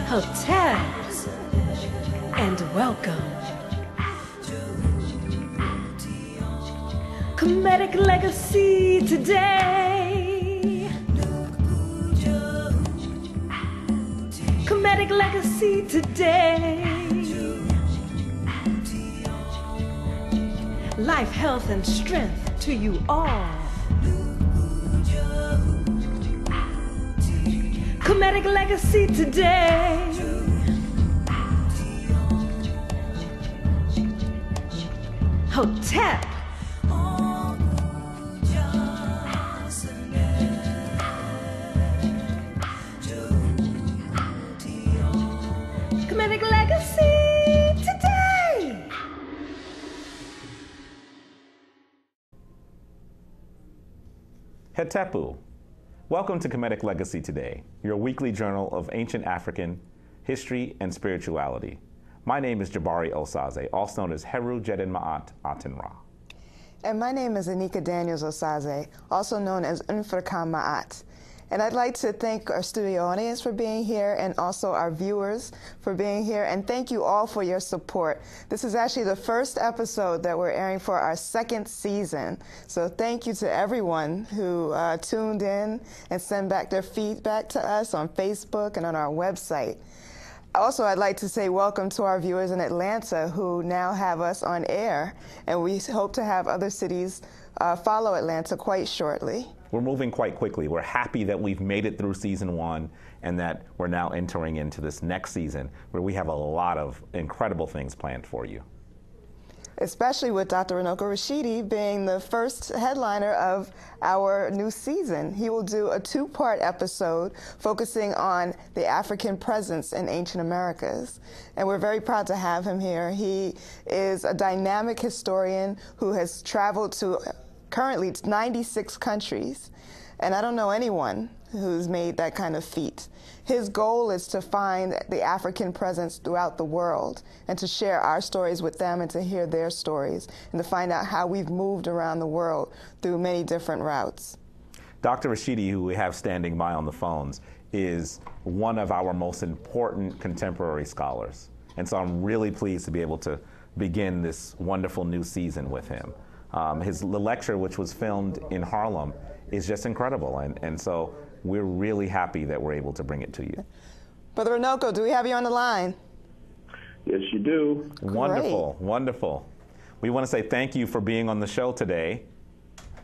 Hotel and welcome. Comedic legacy today. Comedic legacy today. Life, health, and strength to you all. Comedic legacy today. Hotep. Comedic legacy today. Hetepu. Welcome to Comedic Legacy Today, your weekly journal of ancient African history and spirituality. My name is Jabari Osaze, also known as Heru Jedin Ma'at Atenra. And my name is Anika Daniels Osaze, also known as Unfraka Ma'at. And I'd like to thank our studio audience for being here and also our viewers for being here. And thank you all for your support. This is actually the first episode that we're airing for our second season. So thank you to everyone who tuned in and sent back their feedback to us on Facebook and on our website. Also, I'd like to say welcome to our viewers in Atlanta who now have us on air. And we hope to have other cities follow Atlanta quite shortly. We're moving quite quickly. We're happy that we've made it through season 1 and that we're now entering into this next season where we have a lot of incredible things planned for you. Especially with Dr. Runoko Rashidi being the first headliner of our new season. He will do a 2-part episode focusing on the African presence in ancient Americas. And we're very proud to have him here. He is a dynamic historian who has traveled to currently 96 countries, and I don't know anyone who's made that kind of feat. His goal is to find the African presence throughout the world and to share our stories with them and to hear their stories and to find out how we've moved around the world through many different routes. Dr. Rashidi, who we have standing by on the phones, is one of our most important contemporary scholars. And so I'm really pleased to be able to begin this wonderful new season with him. The lecture, which was filmed in Harlem, is just incredible. And so we're really happy that we're able to bring it to you. Brother Runoko, do we have you on the line? Yes, you do. Wonderful, wonderful. We want to say thank you for being on the show today.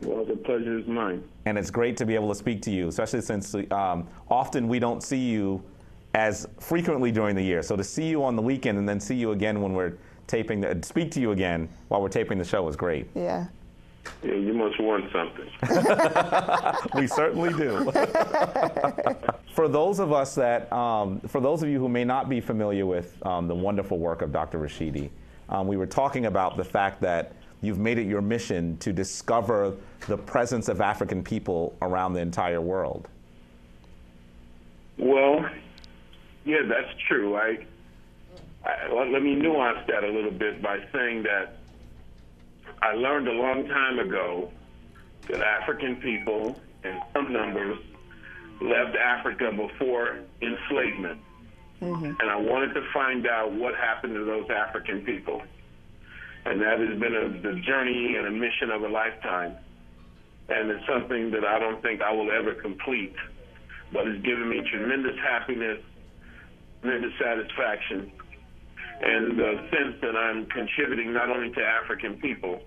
Well, the pleasure is mine. And it's great to be able to speak to you, especially since often we don't see you as frequently during the year. So to see you on the weekend and then see you again when we're speak to you again while we're taping the show is great. Yeah. Yeah, you must want something. We certainly do. For those of us that, for those of you who may not be familiar with the wonderful work of Dr. Rashidi, we were talking about the fact that you've made it your mission to discover the presence of African people around the entire world. Well, yeah, that's true. Let me nuance that a little bit by saying that I learned a long time ago that African people, in some numbers, left Africa before enslavement. Mm-hmm. And I wanted to find out what happened to those African people. And that has been the journey and a mission of a lifetime. And it's something that I don't think I will ever complete, but it's given me tremendous happiness, tremendous satisfaction, and the sense that I'm contributing not only to African people,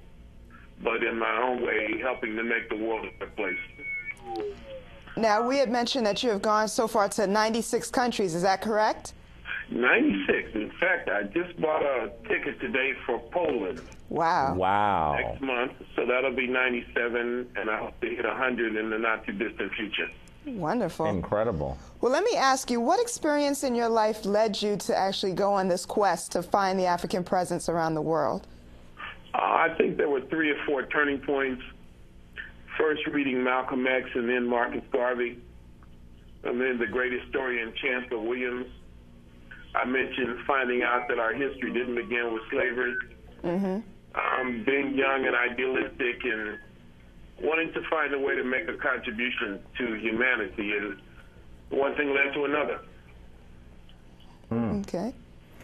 but in my own way, helping to make the world a better place. Now, we had mentioned that you have gone so far to 96 countries. Is that correct? 96. In fact, I just bought a ticket today for Poland. Wow. Wow. Next month, so that'll be 97, and I hope to hit 100 in the not-too-distant future. Wonderful. Incredible. Well, let me ask you, what experience in your life led you to actually go on this quest to find the African presence around the world? I think there were 3 or 4 turning points. First, reading Malcolm X and then Marcus Garvey, and then the great historian Chancellor Williams. I mentioned finding out that our history didn't begin with slavery. Mm-hmm. being young and idealistic and wanting to find a way to make a contribution to humanity, and one thing led to another. Okay.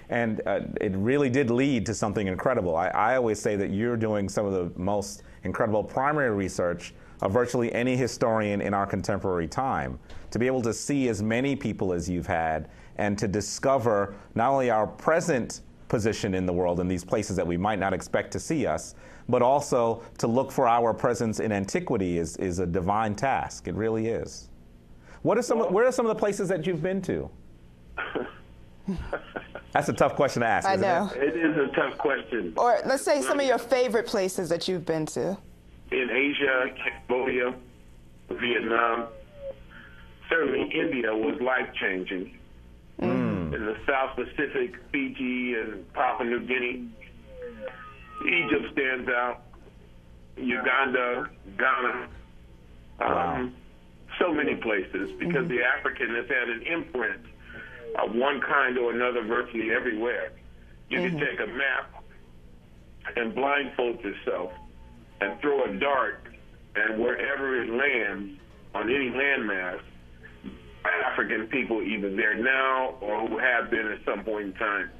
And it really did lead to something incredible. I always say that you're doing some of the most incredible primary research of virtually any historian in our contemporary time. To be able to see as many people as you've had and to discover not only our present position in the world in these places that we might not expect to see us, but also to look for our presence in antiquity is a divine task. It really is. Where are some of the places that you've been to? That's a tough question to ask. I know. It is a tough question. Or let's say some of your favorite places that you've been to. In Asia, Cambodia, Vietnam, certainly India was life-changing. In the South Pacific, Fiji and Papua New Guinea. Egypt stands out. Uganda, Ghana. So many places, because the African has had an imprint of one kind or another virtually everywhere. You can take a map and blindfold yourself and throw a dart, and wherever it lands on any landmass, African people either there now or who have been at some point in time.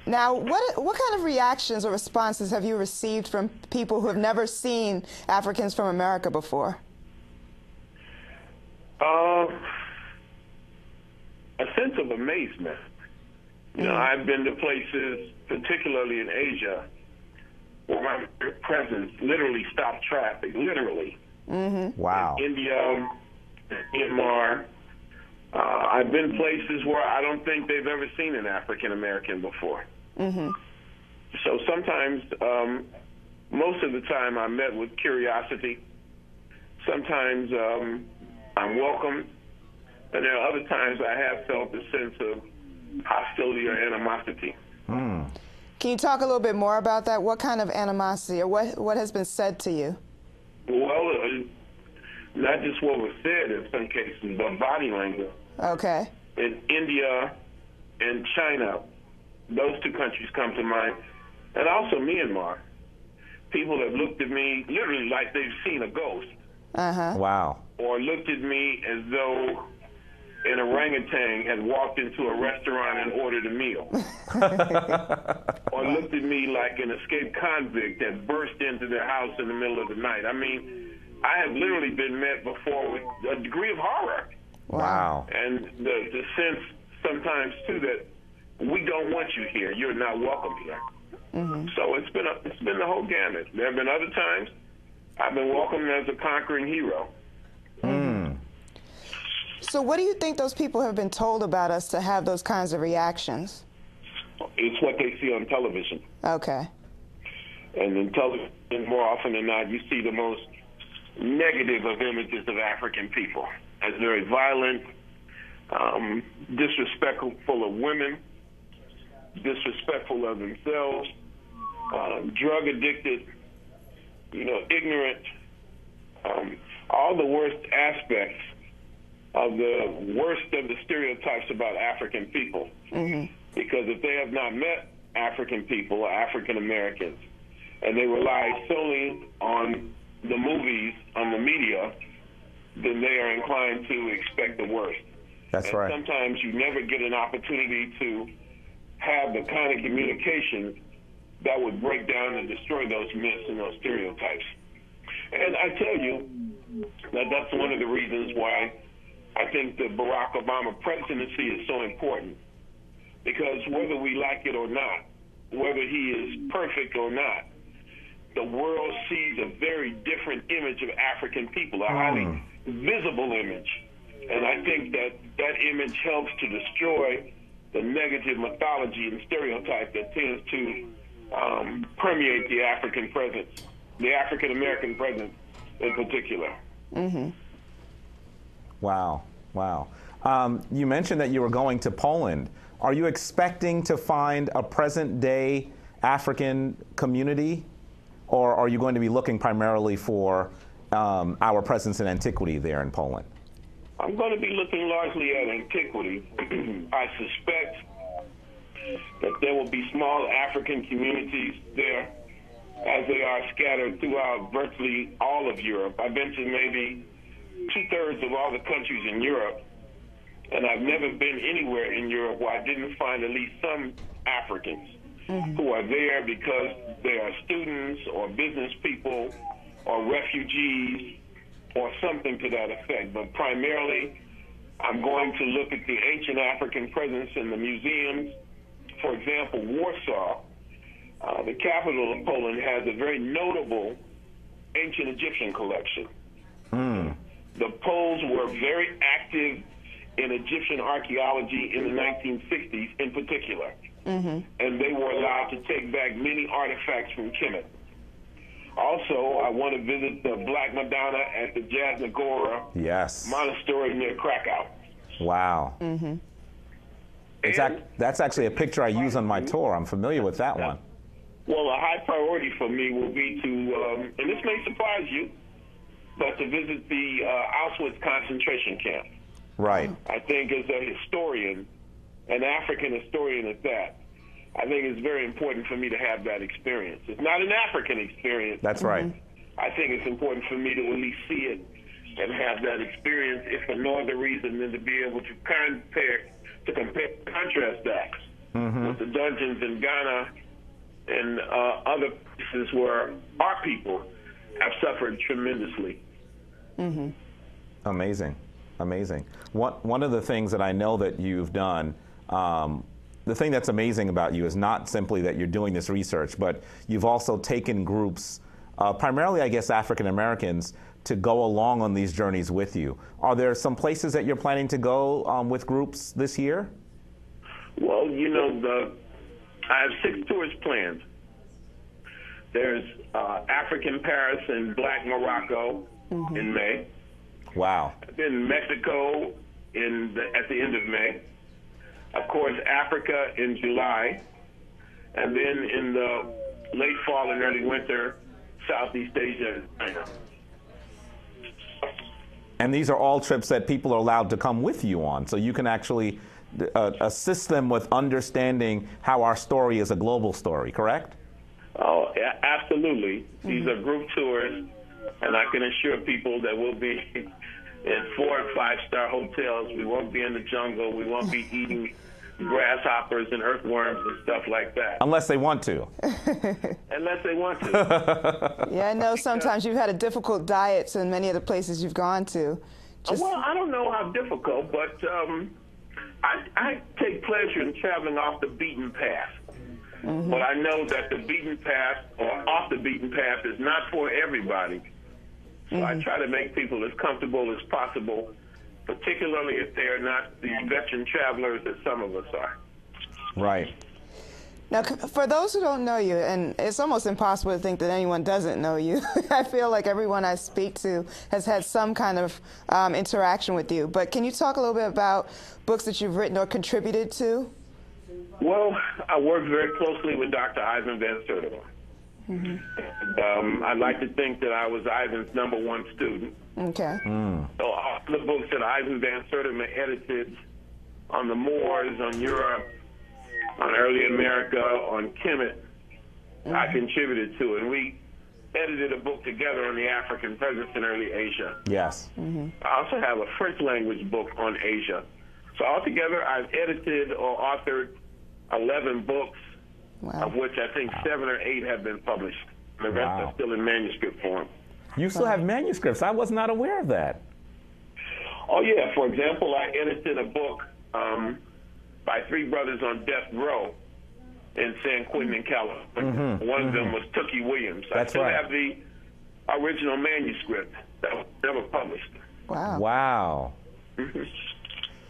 Now, what kind of reactions or responses have you received from people who have never seen Africans from America before? A sense of amazement. You know, I've been to places, particularly in Asia, where my presence literally stopped traffic, literally. Wow. In India, Myanmar. I've been places where I don't think they've ever seen an African American before. So sometimes, most of the time, I'm met with curiosity. Sometimes I'm welcomed, and there are other times I have felt a sense of hostility or animosity. Can you talk a little bit more about that? What kind of animosity, or what has been said to you? Well, not just what was said in some cases, but body language. Okay. In India and China, those two countries come to mind, and also Myanmar. People have looked at me literally like they've seen a ghost. Wow. Or looked at me as though an orangutan had walked into a restaurant and ordered a meal. Or looked at me like an escaped convict had burst into their house in the middle of the night. I mean, I have literally been met before with a degree of horror. Wow. And the sense sometimes, too, that we don't want you here. You're not welcome here. So it's been the whole gamut. There have been other times I've been welcomed as a conquering hero. So what do you think those people have been told about us to have those kinds of reactions? It's what they see on television. Okay. And in television, more often than not, you see the most negative of images of African people as very violent, disrespectful of women, disrespectful of themselves, drug addicted, ignorant, all the worst aspects of the worst of the stereotypes about African people. Because if they have not met African people or African Americans, and they rely solely on the movies, on the media, then they are inclined to expect the worst. That's right. Sometimes you never get an opportunity to have the kind of communication that would break down and destroy those myths and those stereotypes. And I tell you that that's one of the reasons why I think the Barack Obama presidency is so important. Because whether we like it or not, whether he is perfect or not, the world sees a very different image of African people, a highly visible image. And I think that that image helps to destroy the negative mythology and stereotype that tends to permeate the African presence, the African American presence in particular. Wow, wow. You mentioned that you were going to Poland. Are you expecting to find a present-day African community, or are you going to be looking primarily for our presence in antiquity there in Poland? I'm going to be looking largely at antiquity. I suspect that there will be small African communities there as they are scattered throughout virtually all of Europe. I've been to maybe 2/3 of all the countries in Europe, and I've never been anywhere in Europe where I didn't find at least some Africans who are there because they are students or business people or refugees or something to that effect. But primarily, I'm going to look at the ancient African presence in the museums. For example, Warsaw, the capital of Poland, has a very notable ancient Egyptian collection. The Poles were very active in Egyptian archaeology in the 1960s in particular. And they were allowed to take back many artifacts from Kemet. Also, I want to visit the Black Madonna at the Jasnagora Monastery near Krakow. Wow. That's actually a picture I use on my tour. I'm familiar with that one. Well, a high priority for me will be to, and this may surprise you, but to visit the Auschwitz concentration camp. Right. I think as a historian, an African historian at that, I think it's very important for me to have that experience. It's not an African experience. That's right. I think it's important for me to at least see it and have that experience, if for no other reason than to be able to contrast that with the dungeons in Ghana and other places where our people have suffered tremendously. Amazing. Amazing. One of the things that I know that you've done, the thing that's amazing about you is not simply that you're doing this research, but you've also taken groups, primarily, I guess, African Americans, to go along on these journeys with you. Are there some places that you're planning to go with groups this year? Well, you know, I have 6 tours planned. There's African Paris and Black Morocco in May. Wow. Then Mexico at the end of May. Of course, Africa in July. And then in the late fall and early winter, Southeast Asia and China. And these are all trips that people are allowed to come with you on, so you can actually assist them with understanding how our story is a global story, correct? Oh, yeah, absolutely. These are group tours, and I can assure people that we'll be in 4- and 5-star hotels. We won't be in the jungle. We won't be eating grasshoppers and earthworms and stuff like that. Unless they want to. Unless they want to. Yeah, I know sometimes you've had a difficult diet in many of the places you've gone to. Well, I don't know how difficult, but I take pleasure in traveling off the beaten path. But I know that the beaten path or off the beaten path is not for everybody. So I try to make people as comfortable as possible, particularly if they're not the veteran travelers that some of us are. Right. Now, for those who don't know you, and it's almost impossible to think that anyone doesn't know you, I feel like everyone I speak to has had some kind of interaction with you. But can you talk a little bit about books that you've written or contributed to? Well, I work very closely with Dr. Ivan Van Sertima. I'd like to think that I was Ivan's #1 student. Okay. So all the books that Ivan Van Sertima edited on the Moors, on Europe, on early America, on Kemet, I contributed to. And we edited a book together on the African presence in early Asia. Yes. I also have a French language book on Asia. So altogether, I've edited or authored 11 books, of which I think 7 or 8 have been published. The rest are still in manuscript form. You still have manuscripts? I was not aware of that. Oh, yeah. For example, I edited a book by 3 brothers on death row in San Quentin in California. One of them was Tookie Williams. I still have the original manuscript that was never published. Wow. Wow.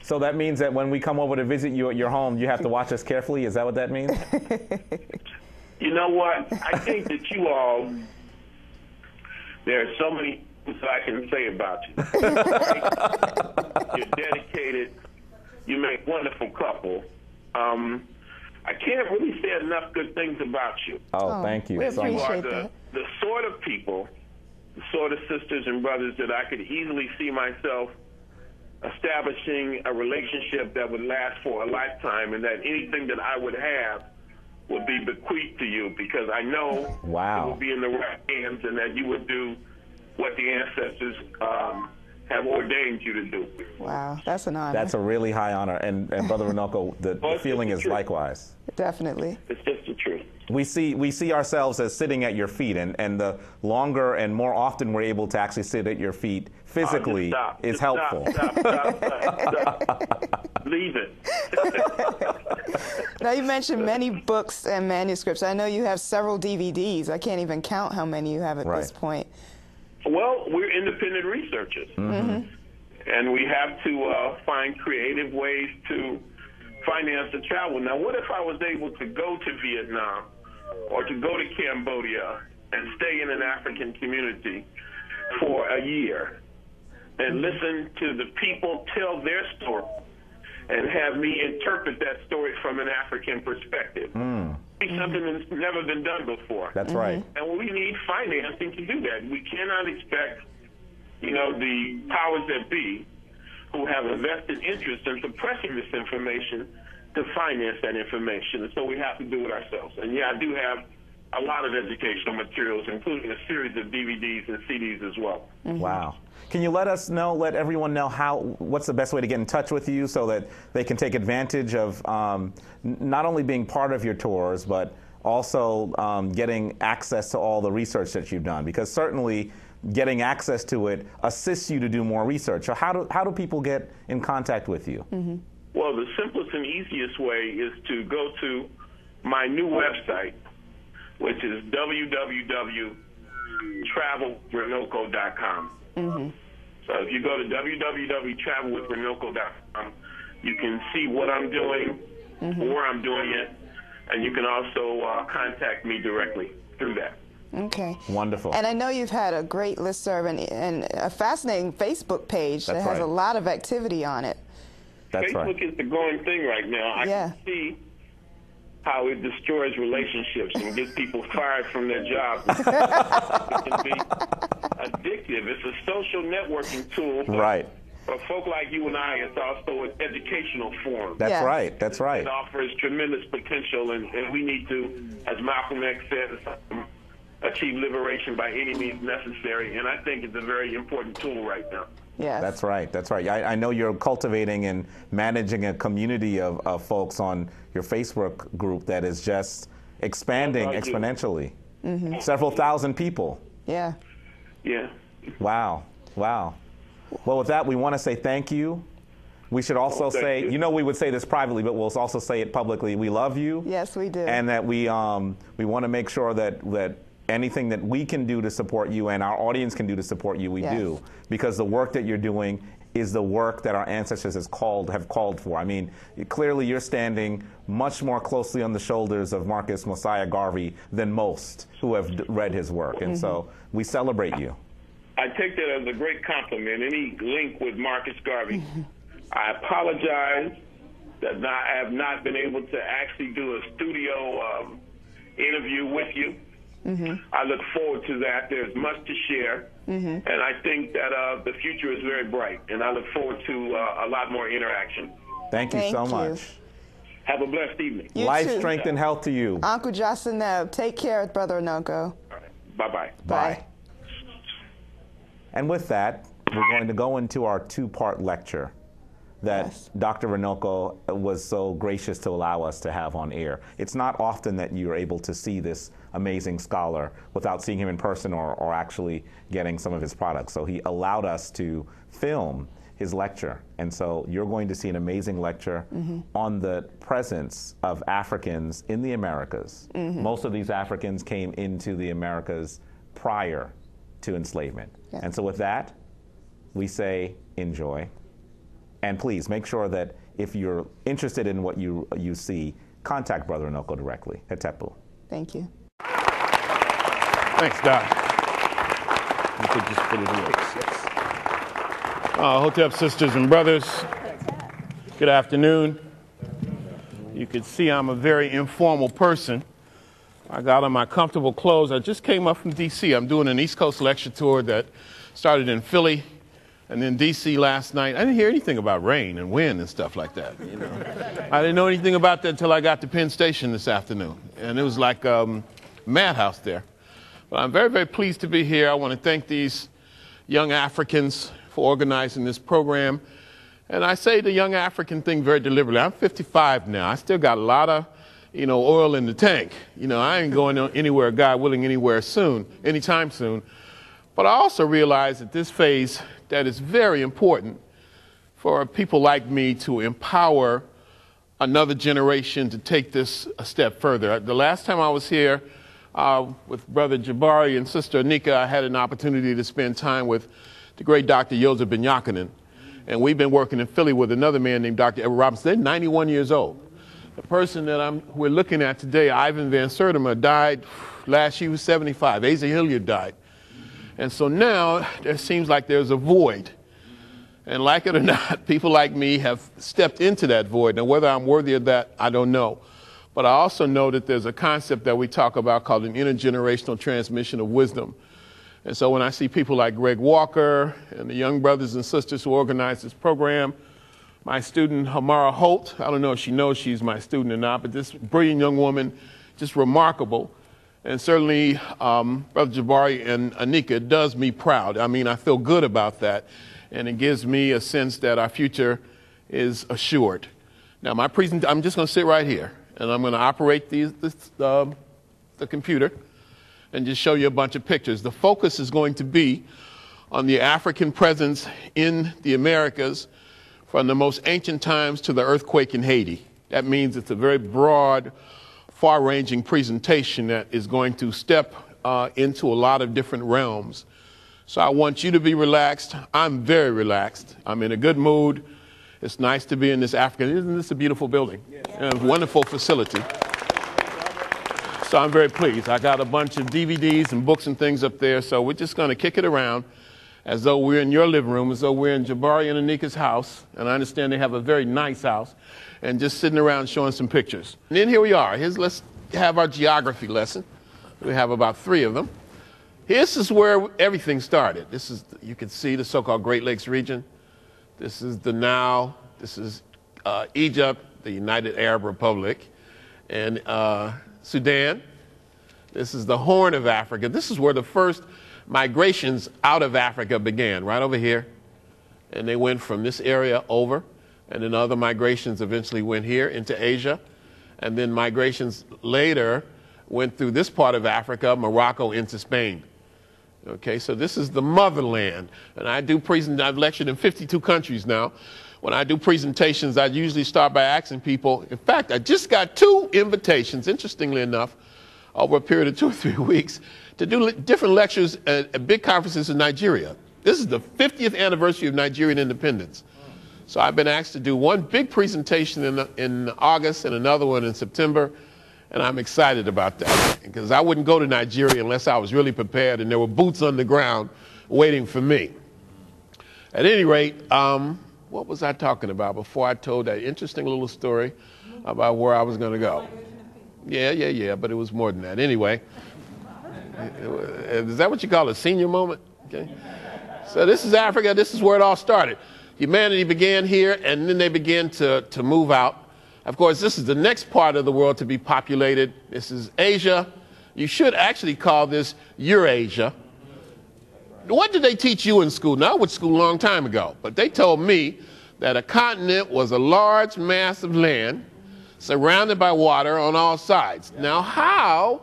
So that means that when we come over to visit you at your home, you have to watch us carefully? Is that what that means? You know what? I think that you all, there are so many things that I can say about you. You're dedicated. You make a wonderful couple. I can't really say enough good things about you. Oh, thank you. We so much. You are appreciate the sort of people, the sort of sisters and brothers that I could easily see myself establishing a relationship that would last for a lifetime, and that anything that I would have would be bequeathed to you, because I know it would be in the right hands, and that you would do what the ancestors have ordained you to do. Wow, that's an honor. That's a really high honor. And Brother Runoko, the feeling is likewise. Definitely. It's just the truth. We see ourselves as sitting at your feet, and the longer and more often we're able to actually sit at your feet physically is helpful. Stop. Leave it. Now, you mentioned many books and manuscripts. I know you have several DVDs. I can't even count how many you have at this point. Well, we're independent researchers, and we have to find creative ways to finance the travel. Now, what if I was able to go to Vietnam or to go to Cambodia and stay in an African community for a year and listen to the people tell their story and have me interpret that story from an African perspective? It's something that's never been done before. That's right. And we need financing to do that. We cannot expect, the powers that be who have a vested interest in suppressing this information to finance that information. And so we have to do it ourselves. And I do have a lot of educational materials, including a series of DVDs and CDs as well. Wow. Can you let everyone know what's the best way to get in touch with you so that they can take advantage of not only being part of your tours, but also getting access to all the research that you've done? Because certainly getting access to it assists you to do more research. So how do people get in contact with you? Well, the simplest and easiest way is to go to my new website, which is www.travelrenoko.com. So if you go to www.travelwithrenoko.com, you can see what I'm doing, where I'm doing it, and you can also contact me directly through that. Okay. Wonderful. And I know you've had a great listserv and a fascinating Facebook page that has a lot of activity on it. Facebook is the going thing right now. I can see how it destroys relationships and gets people fired from their jobs. It can be addictive. It's a social networking tool. For folk like you and I, it's also an educational forum. That's right. That's right. It offers tremendous potential, and we need to, as Malcolm X said, achieve liberation by any means necessary. And I think it's a very important tool right now. Yes. That's right. That's right. I know you're cultivating and managing a community of folks on your Facebook group that is just expanding exponentially. Several thousand people. Yeah. Wow. Wow. Well, with that, we want to say thank you. We should also say, we would say this privately, but we'll also say it publicly. We love you. Yes, we do. And that we want to make sure that anything that we can do to support you and our audience can do to support you, we do. Because the work that you're doing is the work that our ancestors have called for. I mean, clearly you're standing much more closely on the shoulders of Marcus Mosiah Garvey than most who have read his work. And so we celebrate you. I take that as a great compliment, any link with Marcus Garvey. I apologize that I have not been able to actually do a studio interview with you. I look forward to that. There's much to share, and I think that the future is very bright, and I look forward to a lot more interaction. Thank you so much. Have a blessed evening. Life, strength, and health to you. Uncle Jocelyn, take care, Brother Runoko. All right. Bye-bye. Bye. And with that, we're going to go into our two-part lecture that Dr. Runoko was so gracious to allow us to have on air. It's not often that you're able to see this amazing scholar without seeing him in person or actually getting some of his products. So he allowed us to film his lecture. And so you're going to see an amazing lecture on the presence of Africans in the Americas. Most of these Africans came into the Americas prior to enslavement. And so with that, we say enjoy. And please make sure that if you're interested in what you see, contact Brother Runoko directly. Hetepu. Thank you. Thanks, Doc. You could just put it here. Hotep sisters and brothers, good afternoon. You can see I'm a very informal person. I got on my comfortable clothes. I just came up from D.C. I'm doing an East Coast lecture tour that started in Philly And then D.C. last night, I didn't hear anything about rain and wind and stuff like that. You know, I didn't know anything about that until I got to Penn Station this afternoon, and it was like madhouse there. But I'm very, very pleased to be here. I want to thank these young Africans for organizing this program. And I say the young African thing very deliberately. I'm 55 now. I still got a lot of, oil in the tank. I ain't going anywhere, God willing, anytime soon. But I also realize at this phase that it's very important for people like me to empower another generation to take this a step further. The last time I was here with Brother Jabari and Sister Anika, I had an opportunity to spend time with the great Dr. Joseph Benyakinen. And we've been working in Philly with another man named Dr. Edward Robinson. They're 91 years old. The person that we're looking at today, Ivan Van Sertima, died last year. He was 75. Asa Hilliard died. And so now there seems like there's a void. And like it or not, people like me have stepped into that void. Now, whether I'm worthy of that, I don't know. But I also know that there's a concept that we talk about called an intergenerational transmission of wisdom. And so when I see people like Greg Walker and the young brothers and sisters who organized this program, my student Hamara Holt, I don't know if she knows she's my student or not, but this brilliant young woman, just remarkable. And certainly Brother Jabari and Anika does me proud. I mean, I feel good about that. And it gives me a sense that our future is assured. Now, I'm just going to sit right here, and I'm going to operate the computer and just show you a bunch of pictures. The focus is going to be on the African presence in the Americas from the most ancient times to the earthquake in Haiti. That means it's a very broad, far-ranging presentation that is going to step into a lot of different realms. So I want you to be relaxed. I'm very relaxed. I'm in a good mood. It's nice to be in this African. Isn't this a beautiful building? And a wonderful facility. So I'm very pleased. I got a bunch of DVDs and books and things up there. So we're just going to kick it around as though we're in your living room, as though we're in Jabari and Anika's house. And I understand they have a very nice house. And just sitting around showing some pictures. And then here we are. Let's have our geography lesson. We have about 3 of them. This is where everything started. You can see the so-called Great Lakes region. This is the Nile. This is Egypt, the United Arab Republic, and Sudan. This is the Horn of Africa. This is where the first migrations out of Africa began, right over here. And they went from this area over, and then other migrations eventually went here into Asia. And then migrations later went through this part of Africa, Morocco, into Spain. Okay, so this is the motherland. And I've lectured in 52 countries now. When I do presentations, I usually start by asking people, in fact, I just got 2 invitations, interestingly enough, over a period of 2 or 3 weeks, to do different lectures at big conferences in Nigeria. This is the 50th anniversary of Nigerian independence. So I've been asked to do one big presentation in August and another one in September. And I'm excited about that, because I wouldn't go to Nigeria unless I was really prepared and there were boots on the ground waiting for me. At any rate, what was I talking about before I told that interesting little story about where I was going to go? Yeah, but it was more than that. Anyway, is that what you call a senior moment? Okay. So this is Africa. This is where it all started. Humanity began here, and then they began to move out. Of course, this is the next part of the world to be populated. This is Asia. You should actually call this Eurasia. What did they teach you in school? Now, I went to school a long time ago, but they told me that a continent was a large mass of land surrounded by water on all sides. Now, how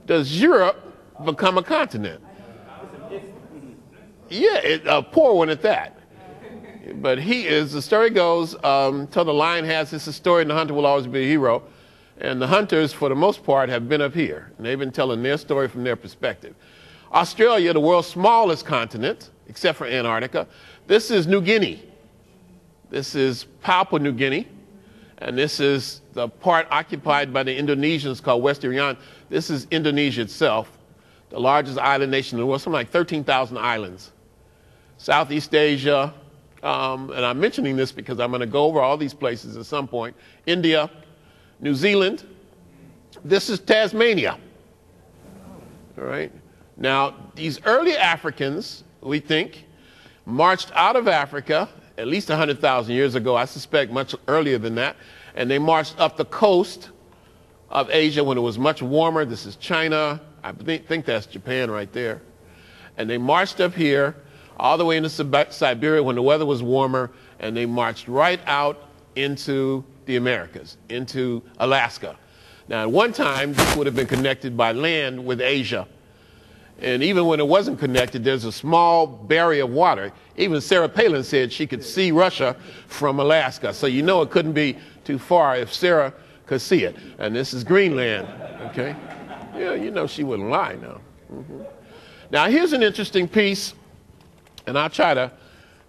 does Europe become a continent? Yeah, a poor one at that. But the story goes, till the lion has his story and the hunter will always be a hero. And the hunters, for the most part, have been up here. And they've been telling their story from their perspective. Australia, the world's smallest continent, except for Antarctica. This is New Guinea. This is Papua New Guinea. And this is the part occupied by the Indonesians called West Irian. This is Indonesia itself, the largest island nation in the world, something like 13,000 islands. Southeast Asia. And I'm mentioning this because I'm going to go over all these places at some point. India, New Zealand. This is Tasmania. All right. Now, these early Africans, we think, marched out of Africa at least 100,000 years ago, I suspect much earlier than that, and they marched up the coast of Asia when it was much warmer. This is China. I think that's Japan right there. And they marched up here all the way into Siberia when the weather was warmer, and they marched right out into the Americas, into Alaska. Now, at one time, this would have been connected by land with Asia. And even when it wasn't connected, there's a small barrier of water. Even Sarah Palin said she could see Russia from Alaska. So you know it couldn't be too far if Sarah could see it. And this is Greenland, okay? Yeah, you know she wouldn't lie now. Now, here's an interesting piece, and I'll try to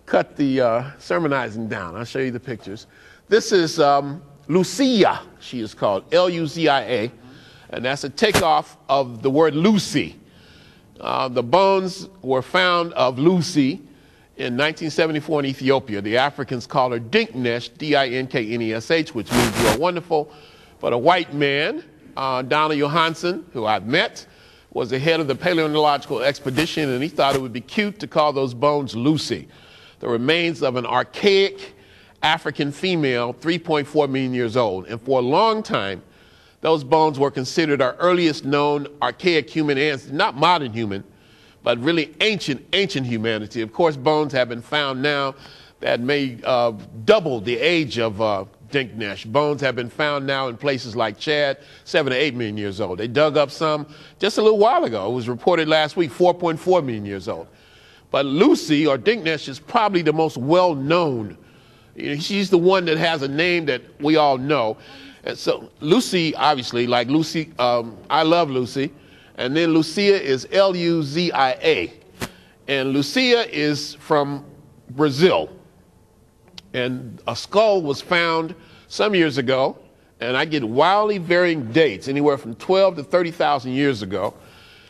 cut the sermonizing down. I'll show you the pictures. This is Lucia, she is called, L-U-Z-I-A, and that's a takeoff of the word Lucy. The bones were found of Lucy in 1974 in Ethiopia. The Africans call her Dinknesh, D-I-N-K-N-E-S-H, which means you are wonderful. But a white man, Donald Johansen, who I've met, was the head of the paleontological expedition, and he thought it would be cute to call those bones Lucy, the remains of an archaic African female, 3.4 million years old. And for a long time, those bones were considered our earliest known archaic human ancestors, not modern human, but really ancient humanity. Of course, bones have been found now that may double the age of Dinknesh. Bones have been found now in places like Chad, 7 to 8 million years old. They dug up some just a little while ago. It was reported last week, 4.4 million years old. But Lucy, or Dinknesh, is probably the most well-known. She's the one that has a name that we all know. And so Lucy, obviously, like Lucy, I love Lucy. And then Lucia is L-U-Z-I-A. And Lucia is from Brazil. And a skull was found some years ago, and I get wildly varying dates, anywhere from 12 to 30,000 years ago.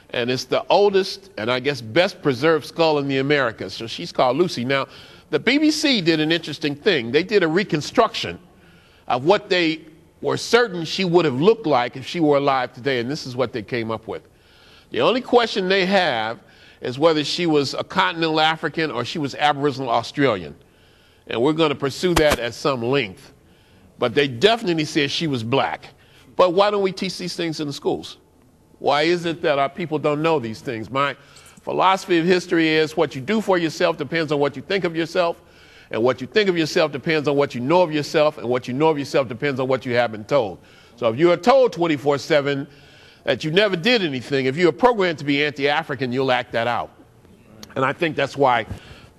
And it's the oldest and I guess best preserved skull in the Americas. So she's called Lucy. Now, the BBC did an interesting thing. They did a reconstruction of what they were certain she would have looked like if she were alive today, and this is what they came up with. The only question they have is whether she was a continental African or she was Aboriginal Australian. And we're going to pursue that at some length. But they definitely said she was black. But why don't we teach these things in the schools? Why is it that our people don't know these things? My philosophy of history is what you do for yourself depends on what you think of yourself. And what you think of yourself depends on what you know of yourself. And what you know of yourself depends on what you have been told. So if you are told 24/7 that you never did anything, if you are programmed to be anti-African, you'll act that out. And I think that's why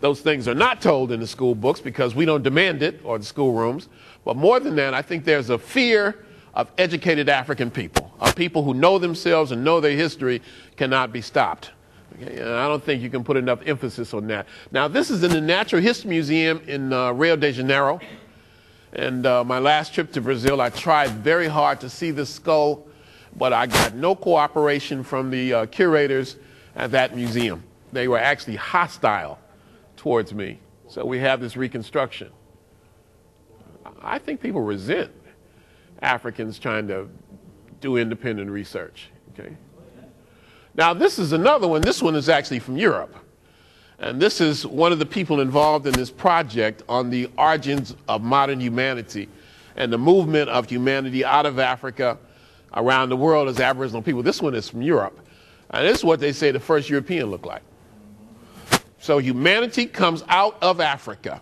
those things are not told in the school books, because we don't demand it, or the schoolrooms. But more than that, I think there's a fear of educated African people, of people who know themselves and know their history cannot be stopped. Okay? And I don't think you can put enough emphasis on that. Now, this is in the Natural History Museum in Rio de Janeiro. And my last trip to Brazil, I tried very hard to see this skull, but I got no cooperation from the curators at that museum. They were actually hostile towards me. So we have this reconstruction. I think people resent Africans trying to do independent research. Okay. Now this is another one. This one is actually from Europe. And this is one of the people involved in this project on the origins of modern humanity and the movement of humanity out of Africa around the world as Aboriginal people. This one is from Europe. And this is what they say the first European looked like. So humanity comes out of Africa.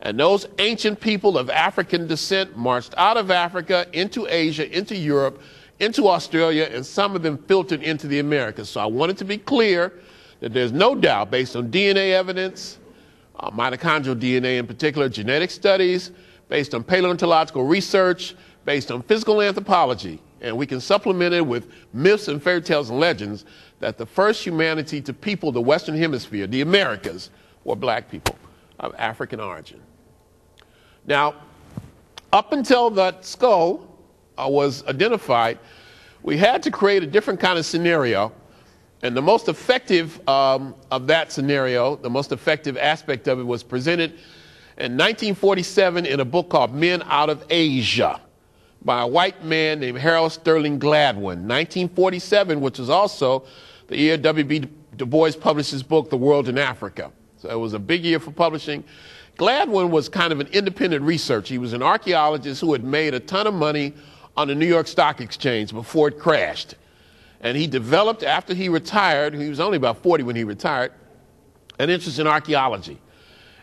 And those ancient people of African descent marched out of Africa into Asia, into Europe, into Australia, and some of them filtered into the Americas. So I wanted to be clear that there's no doubt, based on DNA evidence, mitochondrial DNA in particular, genetic studies, based on paleontological research, based on physical anthropology, and we can supplement it with myths and fairy tales and legends, that the first humanity to people the Western Hemisphere, the Americas, were black people of African origin. Now, up until that skull was identified, we had to create a different kind of scenario. And the most effective of that scenario, the most effective aspect of it, was presented in 1947 in a book called Men Out of Asia by a white man named Harold Sterling Gladwin. 1947, which is also the year W.B. Du Bois published his book, The World in Africa. So it was a big year for publishing. Gladwin was kind of an independent researcher. He was an archaeologist who had made a ton of money on the New York Stock Exchange before it crashed. And he developed, after he retired, he was only about 40 when he retired, an interest in archaeology.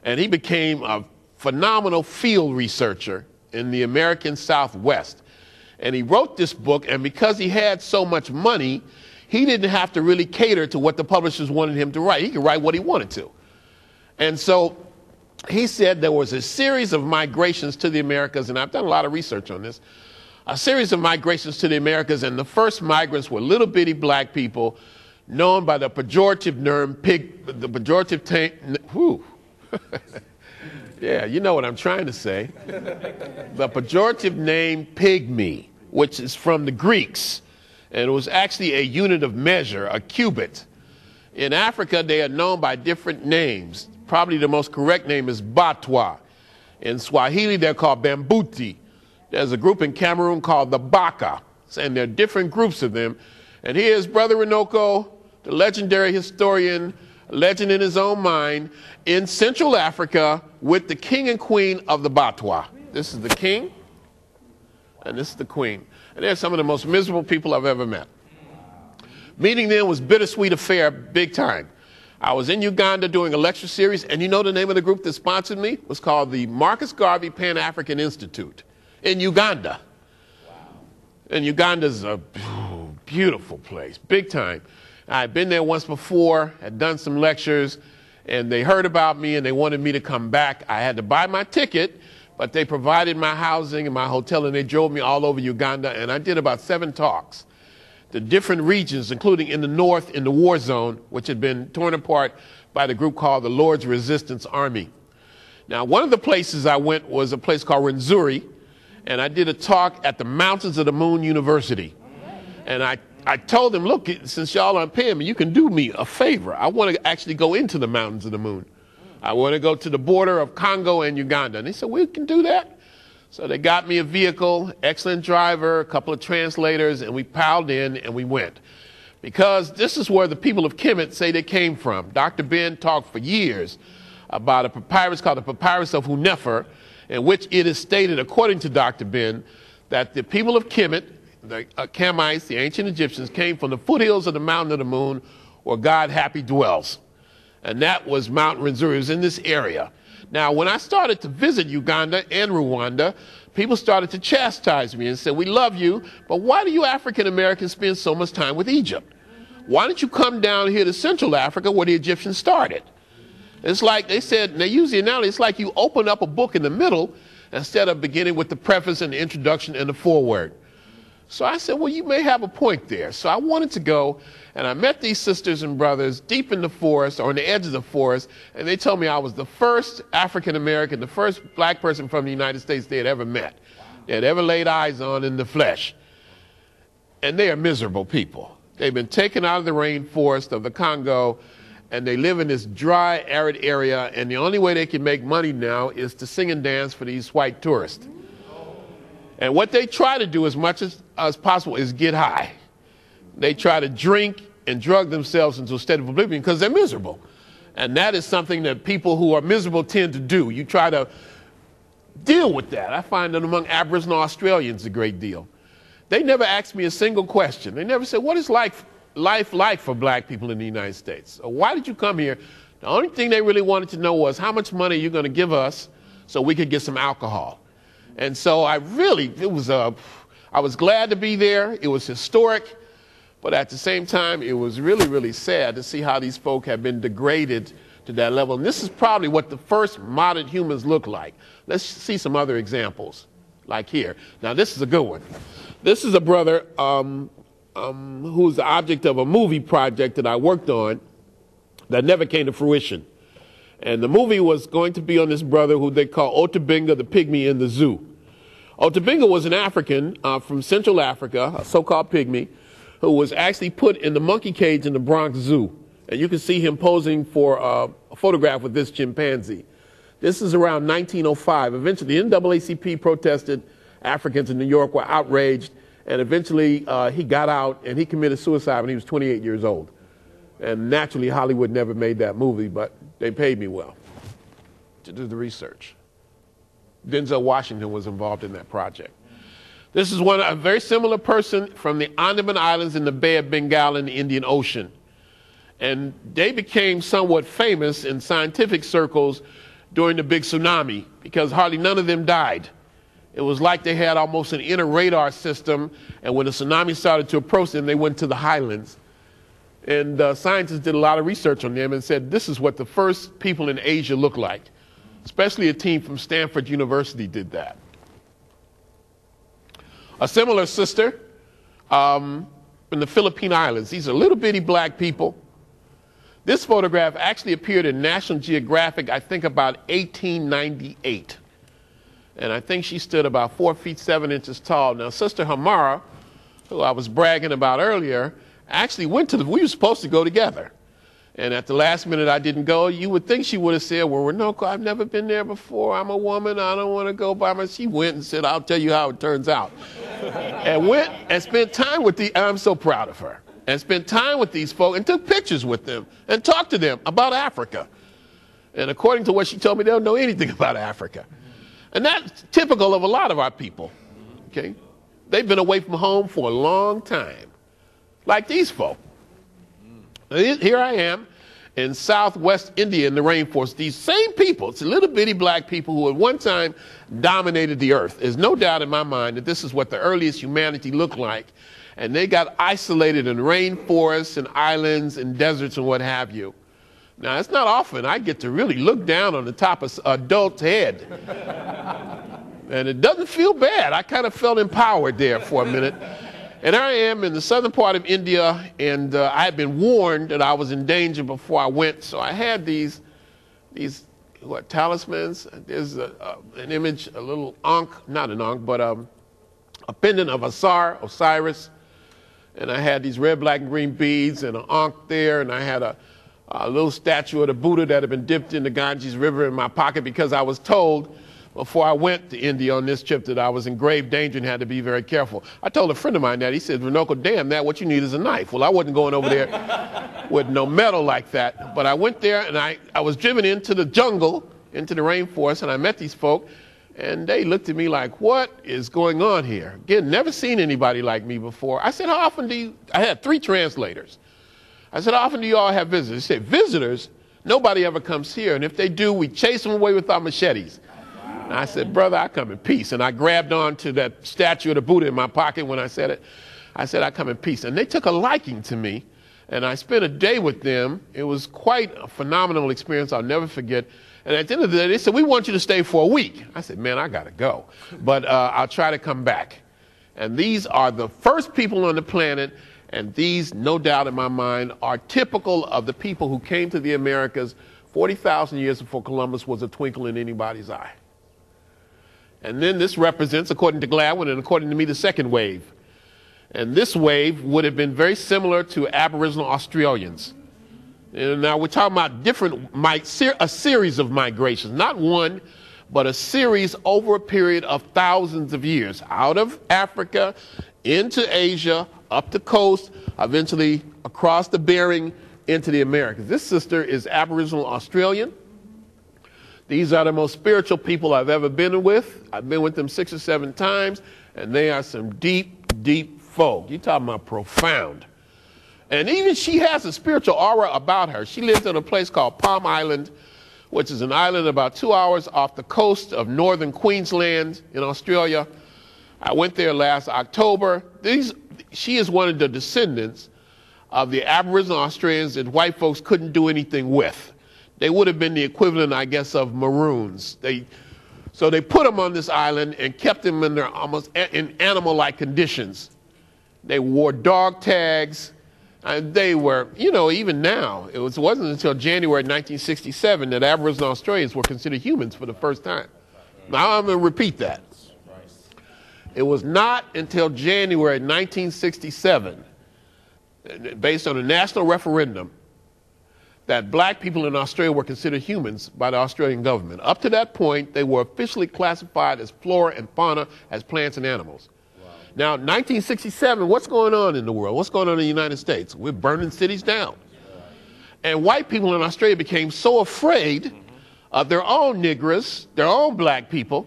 And he became a phenomenal field researcher in the American Southwest. And he wrote this book, and because he had so much money, he didn't have to really cater to what the publishers wanted him to write. He could write what he wanted to. And so he said there was a series of migrations to the Americas, and I've done a lot of research on this, a series of migrations to the Americas, and the first migrants were little bitty black people known by the pejorative yeah, you know what I'm trying to say. The pejorative name pygmy, which is from the Greeks, and it was actually a unit of measure, a cubit. In Africa, they are known by different names. Probably the most correct name is Batwa. In Swahili, they're called Bambuti. There's a group in Cameroon called the Baka, and there are different groups of them. And here's Brother Renoko, the legendary historian, legend in his own mind, in Central Africa with the king and queen of the Batwa. This is the king, and this is the queen. And they're some of the most miserable people I've ever met. Meeting them was bittersweet affair, big time. I was in Uganda doing a lecture series, and you know the name of the group that sponsored me? It was called the Marcus Garvey Pan-African Institute in Uganda. Wow. And Uganda's a beautiful place, big time. I'd been there once before, had done some lectures, and they heard about me and they wanted me to come back. I had to buy my ticket, but they provided my housing and my hotel, and they drove me all over Uganda, and I did about 7 talks. The different regions, including in the north, in the war zone, which had been torn apart by the group called the Lord's Resistance Army. Now, one of the places I went was a place called Rwenzori, and I did a talk at the Mountains of the Moon University. And I told them, look, since y'all aren't paying me, you can do me a favor. I want to actually go into the Mountains of the Moon. I want to go to the border of Congo and Uganda. And they said, we can do that. So they got me a vehicle, excellent driver, a couple of translators, and we piled in and we went. Because this is where the people of Kemet say they came from. Dr. Ben talked for years about a papyrus called the Papyrus of Hunefer, in which it is stated, according to Dr. Ben, that the people of Kemet, the Kamites, the ancient Egyptians, came from the foothills of the Mountain of the Moon, where God happy dwells. And that was Mount Rwenzori. It was in this area. Now, when I started to visit Uganda and Rwanda, people started to chastise me and say, we love you, but why do you African Americans spend so much time with Egypt? Why don't you come down here to Central Africa where the Egyptians started? It's like they said, and they use the analogy, it's like you open up a book in the middle instead of beginning with the preface and the introduction and the foreword. So I said, well, you may have a point there. So I wanted to go, and I met these sisters and brothers deep in the forest, or on the edge of the forest, and they told me I was the first African American, the first black person from the United States they had ever met, they had ever laid eyes on in the flesh. And they are miserable people. They've been taken out of the rainforest of the Congo, and they live in this dry, arid area, and the only way they can make money now is to sing and dance for these white tourists. And what they try to do as much as possible is get high. They try to drink and drug themselves into a state of oblivion because they're miserable. And that is something that people who are miserable tend to do. You try to deal with that. I find that among Aboriginal Australians a great deal. They never asked me a single question. They never said, what is life like for black people in the United States? Or why did you come here? The only thing they really wanted to know was how much money you're going to give us so we could get some alcohol. And so I was glad to be there. It was historic, but at the same time, it was really, really sad to see how these folk have been degraded to that level. And this is probably what the first modern humans look like. Let's see some other examples, like here. Now, this is a good one. This is a brother who's the object of a movie project that I worked on that never came to fruition. And the movie was going to be on this brother who they call Otabinga the Pygmy in the Zoo. Otabinga was an African from Central Africa, a so-called pygmy, who was actually put in the monkey cage in the Bronx Zoo. And you can see him posing for a photograph with this chimpanzee. This is around 1905. Eventually, the NAACP protested. Africans in New York were outraged. And eventually, he got out and he committed suicide when he was 28 years old. And naturally, Hollywood never made that movie, but they paid me well to do the research. Denzel Washington was involved in that project. This is a very similar person from the Andaman Islands in the Bay of Bengal in the Indian Ocean. And they became somewhat famous in scientific circles during the big tsunami because hardly none of them died. It was like they had almost an inner radar system, and when the tsunami started to approach them, they went to the highlands. And scientists did a lot of research on them and said, this is what the first people in Asia look like. Especially a team from Stanford University did that. A similar sister in the Philippine Islands. These are little bitty black people. This photograph actually appeared in National Geographic, I think about 1898. And I think she stood about 4 feet 7 inches tall. Now, Sister Hamara, who I was bragging about earlier, actually went to we were supposed to go together. And at the last minute I didn't go. You would think she would have said, well, Renoko, I've never been there before. I'm a woman. I don't want to go by myself. She went and said, I'll tell you how it turns out. And went and spent time with I'm so proud of her. And spent time with these folks and took pictures with them and talked to them about Africa. And according to what she told me, they don't know anything about Africa. And that's typical of a lot of our people, okay? They've been away from home for a long time, like these folk. Here I am in southwest India in the rainforest. These same people, it's little bitty black people who at one time dominated the earth. There's no doubt in my mind that this is what the earliest humanity looked like. And they got isolated in rainforests and islands and deserts and what have you. Now, it's not often I get to really look down on the top of an adult's head. And it doesn't feel bad. I kind of felt empowered there for a minute. And I am in the southern part of India, and I had been warned that I was in danger before I went. So I had these talismans. There's an image, a little ankh, not an ankh, but a pendant of Osiris. And I had these red, black, and green beads and an ankh there, and I had a little statue of the Buddha that had been dipped in the Ganges River in my pocket because I was told before I went to India on this trip that I was in grave danger and had to be very careful. I told a friend of mine that. He said, Renoko, damn that, what you need is a knife. Well, I wasn't going over there with no metal like that. But I went there, and I was driven into the jungle, into the rainforest, and I met these folk. And they looked at me like, what is going on here? Again, never seen anybody like me before. I said, how often do you, I had 3 translators. I said, how often do you all have visitors? They said, visitors? Nobody ever comes here. And if they do, we chase them away with our machetes. And I said, brother, I come in peace. And I grabbed on to that statue of the Buddha in my pocket when I said it. I said, I come in peace. And they took a liking to me. And I spent a day with them. It was quite a phenomenal experience I'll never forget. And at the end of the day, they said, we want you to stay for a week. I said, man, I got to go. But I'll try to come back. And these are the first people on the planet. And these, no doubt in my mind, are typical of the people who came to the Americas 40,000 years before Columbus was a twinkle in anybody's eye. And then this represents, according to Gladwin and according to me, the second wave. And this wave would have been very similar to Aboriginal Australians. And now we're talking about a series of migrations, not one, but a series over a period of thousands of years, out of Africa, into Asia, up the coast, eventually across the Bering into the Americas. This sister is Aboriginal Australian. These are the most spiritual people I've ever been with. I've been with them 6 or 7 times, and they are some deep, deep folk. You're talking about profound. And even she has a spiritual aura about her. She lives in a place called Palm Island, which is an island about 2 hours off the coast of northern Queensland in Australia. I went there last October. She is one of the descendants of the Aboriginal Australians that white folks couldn't do anything with. They would have been the equivalent, I guess, of Maroons. So they put them on this island and kept them in their almost in animal-like conditions. They wore dog tags. And they were, even now, it wasn't until January 1967 that Aboriginal Australians were considered humans for the first time. Now I'm going to repeat that. It was not until January 1967, based on a national referendum, that black people in Australia were considered humans by the Australian government. Up to that point, they were officially classified as flora and fauna, as plants and animals. Now, 1967, what's going on in the world? What's going on in the United States? We're burning cities down. And white people in Australia became so afraid of their own Negroes, their own black people,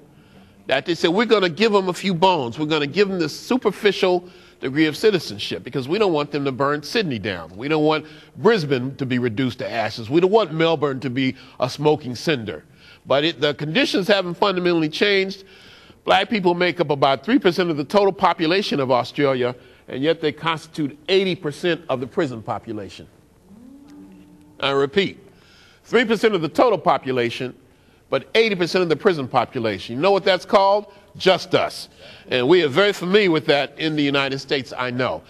that they said, we're going to give them a few bones. We're going to give them this superficial degree of citizenship because we don't want them to burn Sydney down. We don't want Brisbane to be reduced to ashes. We don't want Melbourne to be a smoking cinder. But the conditions haven't fundamentally changed. Black people make up about 3% of the total population of Australia, and yet they constitute 80% of the prison population. I repeat, 3% of the total population, but 80% of the prison population. You know what that's called? Just us. And we are very familiar with that in the United States, I know.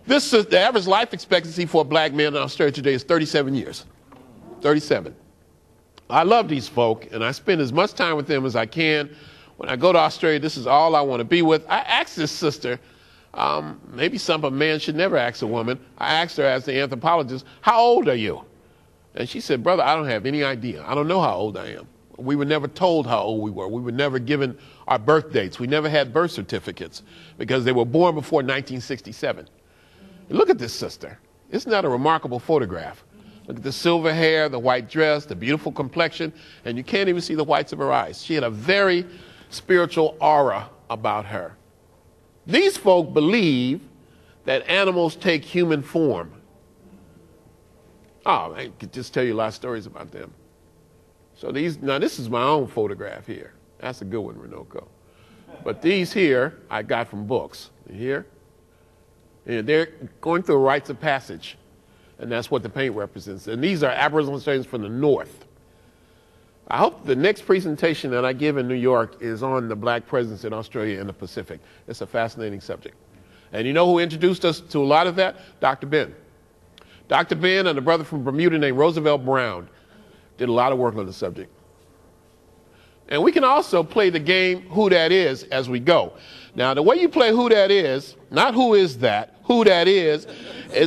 This is the average life expectancy for a black man in Australia today is 37 years. 37. I love these folk, and I spend as much time with them as I can. When I go to Australia, this is all I want to be with. I asked this sister, maybe something a man should never ask a woman. I asked her as the anthropologist, how old are you? And she said, brother, I don't have any idea. I don't know how old I am. We were never told how old we were. We were never given our birth dates. We never had birth certificates because they were born before 1967. Look at this sister. Isn't that a remarkable photograph? Look at the silver hair, the white dress, the beautiful complexion, and you can't even see the whites of her eyes. She had a very spiritual aura about her. These folk believe that animals take human form. Oh, I could just tell you a lot of stories about them. So now this is my own photograph here. That's a good one, Renoko. But these here, I got from books. Here, and they're going through a rites of passage. And that's what the paint represents. And these are Aboriginal Australians from the north. I hope the next presentation that I give in New York is on the black presence in Australia and the Pacific. It's a fascinating subject. And you know who introduced us to a lot of that? Dr. Ben. Dr. Ben and a brother from Bermuda named Roosevelt Brown did a lot of work on the subject. And we can also play the game Who That Is as we go. Now, the way you play Who That Is, not who is that, who that is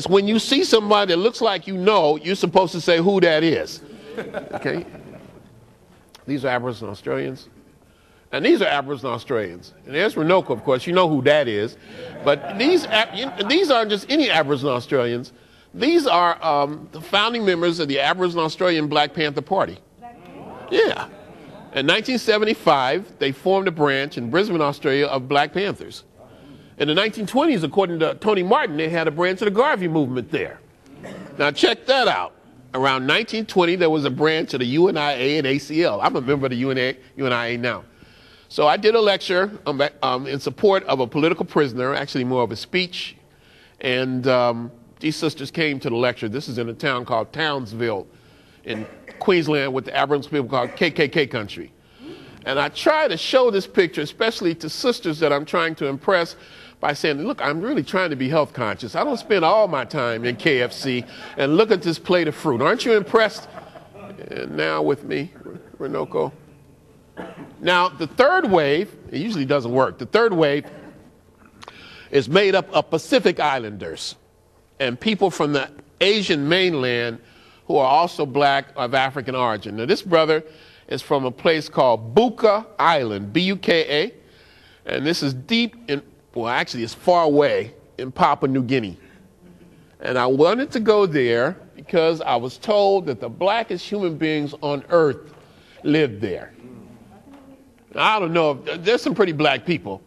when you see somebody that looks like you know, you're supposed to say who that is. Okay? These are Aboriginal Australians. And these are Aboriginal Australians. And there's Renoko, of course. You know who that is. But these aren't just any Aboriginal Australians. These are the founding members of the Aboriginal Australian Black Panther Party. Yeah. In 1975, they formed a branch in Brisbane, Australia, of Black Panthers. In the 1920s, according to Tony Martin, they had a branch of the Garvey movement there. Now check that out. Around 1920, there was a branch of the UNIA and ACL. I'm a member of the UNIA now. So I did a lecture in support of a political prisoner, actually more of a speech. And these sisters came to the lecture. This is in a town called Townsville in Queensland with the Aboriginal people called KKK country. And I try to show this picture, especially to sisters that I'm trying to impress, by saying, look, I'm really trying to be health conscious. I don't spend all my time in KFC, and look at this plate of fruit. Aren't you impressed? And now with me, Renoko. Now, the third wave, it usually doesn't work. The third wave is made up of Pacific Islanders and people from the Asian mainland who are also black of African origin. Now, this brother is from a place called Buka Island, B-U-K-A, and this is deep in, well, actually it's far away in Papua New Guinea. And I wanted to go there because I was told that the blackest human beings on earth lived there. Now, I don't know, there's some pretty black people.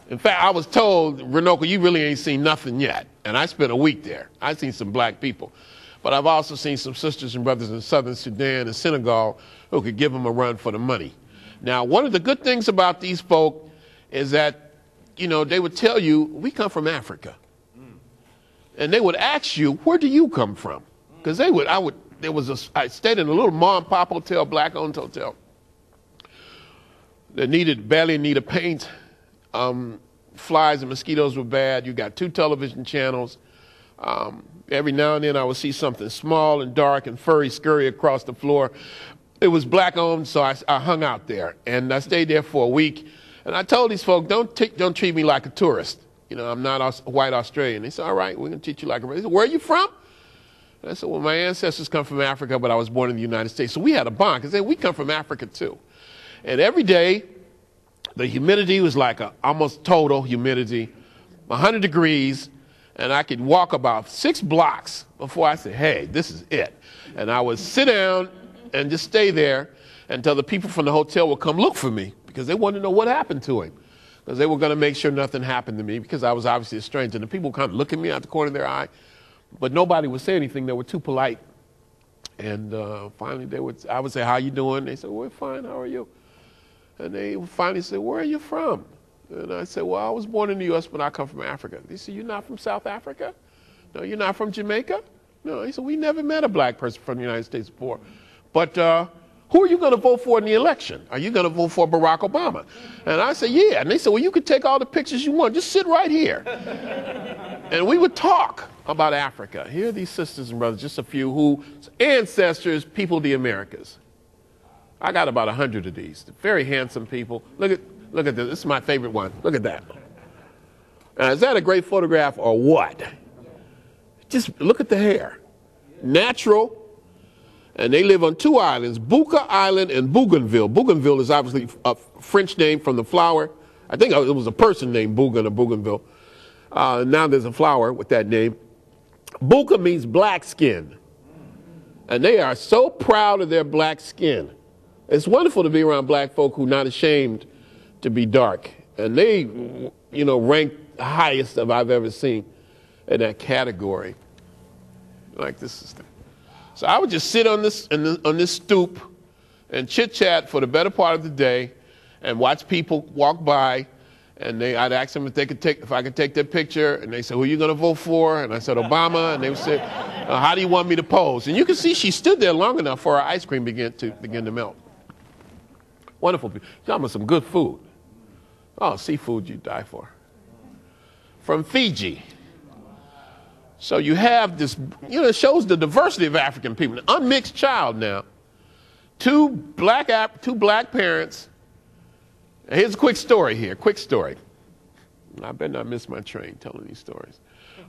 In fact, I was told, Renoko, you really ain't seen nothing yet. And I spent a week there. I've seen some black people. But I've also seen some sisters and brothers in southern Sudan and Senegal who could give them a run for the money. Now, one of the good things about these folk is that, you know, they would tell you, we come from Africa. And they would ask you, where do you come from? Because I stayed in a little mom and pop hotel, black-owned hotel. That barely needed paint. Flies and mosquitoes were bad. You got 2 television channels. Every now and then I would see something small and dark and furry scurry across the floor. It was black-owned, so I hung out there. And I stayed there for a week. And I told these folk, don't treat me like a tourist. You know, I'm not a white Australian. They said, all right, we're going to treat you like a... They said, where are you from? And I said, well, my ancestors come from Africa, but I was born in the United States. So we had a bond, because we come from Africa, too. And every day, the humidity was like almost total humidity, 100 degrees, And I could walk about 6 blocks before I said, hey, this is it. And I would sit down and just stay there until the people from the hotel would come look for me because they wanted to know what happened to him. Because they were going to make sure nothing happened to me because I was obviously a stranger. And the people would kind of look at me out the corner of their eye, but nobody would say anything. They were too polite. And finally, I would say, how you doing? They said, we're fine, how are you? And they would finally say, where are you from? And I said, well, I was born in the U.S., but I come from Africa. They said, you're not from South Africa? No, you're not from Jamaica? No. He said, we never met a black person from the United States before. But who are you going to vote for in the election? Are you going to vote for Barack Obama? And I said, yeah. And they said, well, you could take all the pictures you want. Just sit right here. And we would talk about Africa. Here are these sisters and brothers, just a few whose ancestors peopled the Americas. I got about 100 of these. Very handsome people. Look at this. This is my favorite one. Look at that. Now, is that a great photograph or what? Just look at the hair. Natural. And they live on 2 islands, Buka Island and Bougainville. Bougainville is obviously a French name from the flower. I think it was a person named Bougain or Bougainville. Now there's a flower with that name. Buka means black skin. And they are so proud of their black skin. It's wonderful to be around black folk who are not ashamed to be dark. And they, rank highest of I've ever seen in that category. Like this is So I would just sit on this stoop and chit-chat for the better part of the day and watch people walk by, and I'd ask them if I could take their picture, and they said, who are you going to vote for? And I said, Obama. And they would say, how do you want me to pose? And you can see she stood there long enough for her ice cream begin to melt. Wonderful people. Talking about some good food. Oh, seafood you'd die for. From Fiji. So you have this, it shows the diversity of African people. An unmixed child now. Two black parents. And here's a quick story here, quick story. I better not miss my train telling these stories.